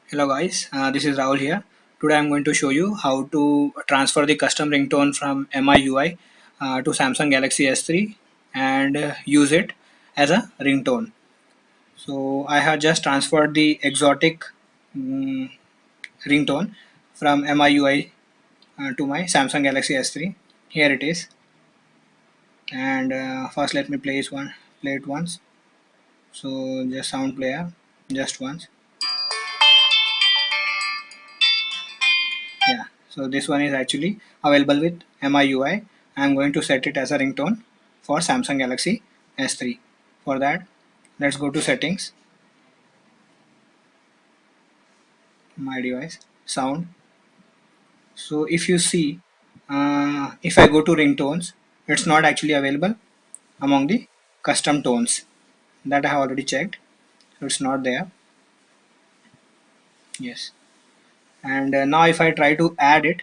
Hello guys, this is Rahul here. Today I'm going to show you how to transfer the custom ringtone from MIUI to Samsung Galaxy S3 and use it as a ringtone. So I have just transferred the exotic mm ringtone from MIUI to my Samsung Galaxy S3. Here it is, and first let me play it once. So just sound player, just once. Yeah, so this one is actually available with MIUI. I'm going to set it as a ringtone for Samsung Galaxy S3. For that, let's go to settings, my device, sound. So if you see, if I go to ringtones, it's not actually available among the custom tones that I have already checked. So it's not there. Yes, and now if I try to add it,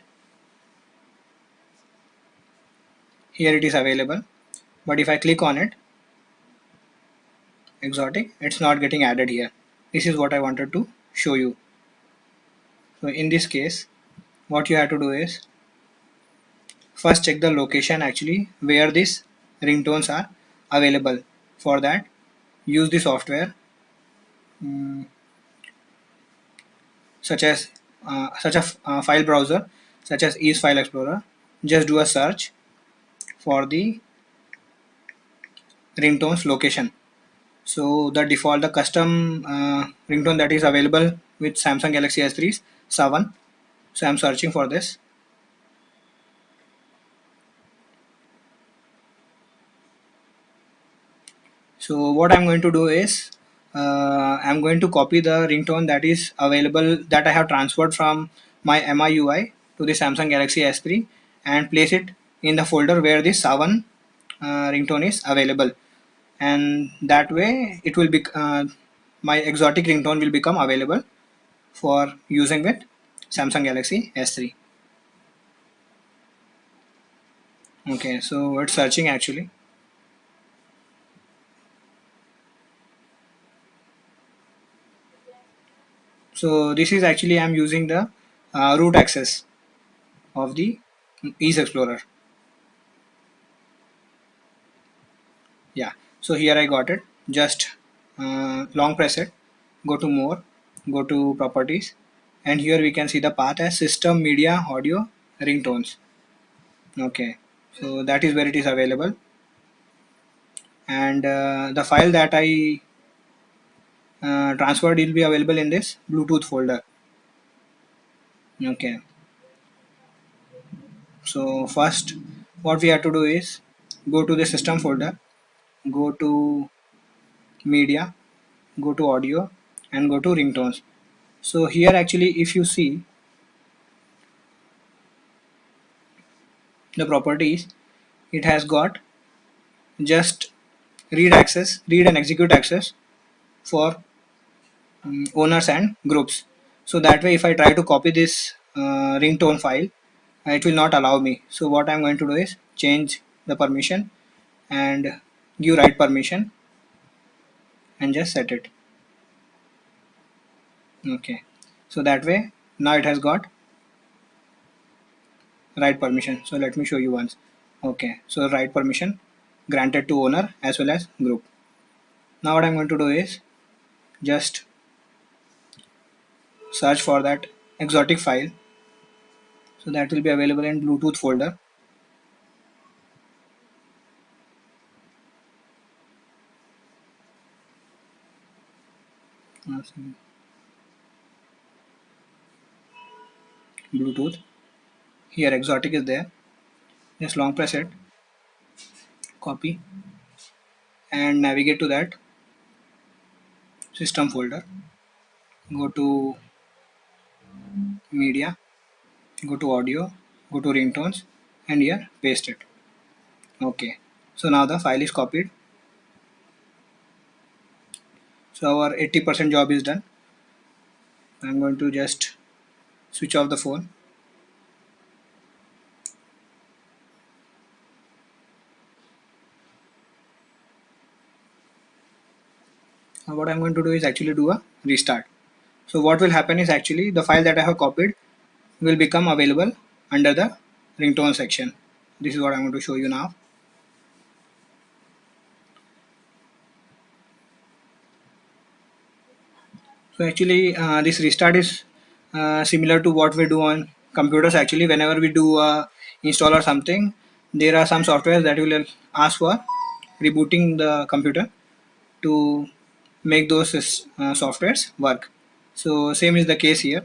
here it is available. But if I click on it, exotic, it's not getting added here. This is what I wanted to show you. So in this case, what you have to do is first check the location actually where these ringtones are available. For that, use the software mm, such a file browser such as Ease File Explorer. Just do a search for the ringtones location. So the custom ringtone that is available with Samsung Galaxy S3 is 7. So I'm searching for this. So what I'm going to do is I'm going to copy the ringtone that is available that I have transferred from my MIUI to the Samsung Galaxy S3 and place it in the folder where this 7 ringtone is available, and that way it will be my exotic ringtone will become available for using with Samsung Galaxy S3. Okay, so it's searching actually. So this is actually I'm using the root access of the Ease Explorer. Yeah, so here I got it. Just long press it, go to more, go to properties, and here we can see the path as system media audio ringtones. Okay, so that is where it is available, and the file that I transferred will be available in this Bluetooth folder. Okay, so first what we have to do is go to the system folder, go to media, go to audio, and go to ringtones. So here actually if you see the properties, it has got just read and execute access for owners and groups. So that way if I try to copy this ringtone file, it will not allow me. So what I'm going to do is change the permission and give write permission and just set it. Okay, so that way now it has got write permission. So let me show you once. Okay, so write permission granted to owner as well as group. Now what I'm going to do is just search for that exotic file. So that will be available in Bluetooth folder. Bluetooth, here exotic is there. Just long press it, copy, and navigate to that system folder. Go to media, go to audio, go to ringtones, and here paste it. Okay, so now the file is copied. So our 80% job is done. I'm going to just switch off the phone. Now what I'm going to do is actually do a restart. So what will happen is actually the file that I have copied will become available under the ringtone section. This is what I'm going to show you now. So actually this restart is similar to what we do on computers. Actually, whenever we do install or something, there are some software that will ask for rebooting the computer to make those softwares work. So same is the case here.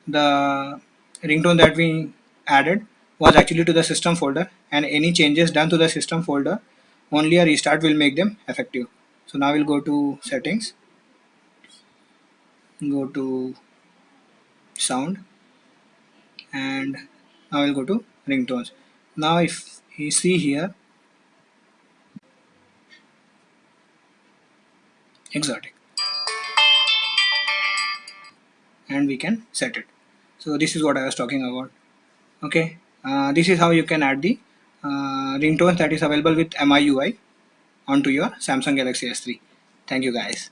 The ringtone that we added was actually to the system folder, and any changes done to the system folder, only a restart will make them effective. So now we'll go to settings, go to sound, and now we'll go to ringtones. Now if you see here, exotic, and we can set it. So this is what I was talking about. Okay, this is how you can add the ringtones that is available with MIUI onto your Samsung Galaxy S3. Thank you guys.